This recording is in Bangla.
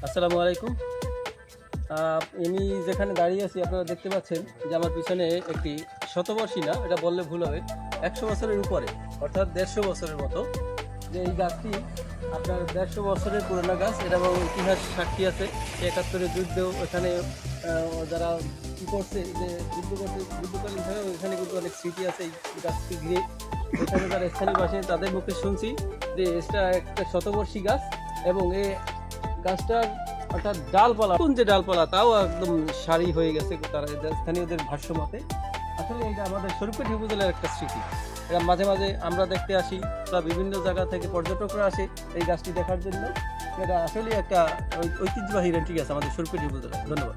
আসসালামু আলাইকুম। আমি যেখানে দাঁড়িয়ে আছি আপনারা দেখতে পাচ্ছেন যে আমার পিছনে একটি শতবর্ষী না, এটা বললে ভুল হবে, 100 বছরের উপরে, অর্থাৎ 150 বছরের মতো। যে এই গাছটি আপনার 150 বছরের পুরোনো গাছ, এটা এবং ইতিহাস সাক্ষী আছে। 71-এর যুদ্ধেও এখানে যারা কী করছে, যে যুদ্ধকালীনভাবে এখানে কিন্তু অনেক স্মৃতি আছে এই গাছটি ঘিরে। এখানে যারা স্থানীয় বাসিন্দা তাদের মুখে শুনছি যে এটা একটা শতবর্ষী গাছ, এবং এই গাছটার অর্থাৎ ডালপালা, কোন যে ডালপালা তাও একদম সারি হয়ে গেছে তারা স্থানীয়দের ভাষ্য মতে। আসলে এটা আমাদের শরীফকাঠি উপজেলার একটা স্মৃতি। এটা মাঝে মাঝে আমরা দেখতে আসি, বা বিভিন্ন জায়গা থেকে পর্যটকরা আসে এই গাছটি দেখার জন্য। এটা আসলে একটা ঐতিহ্যবাহী রেন্টি গাছ আমাদের শরীফকাঠি উপজেলা। ধন্যবাদ।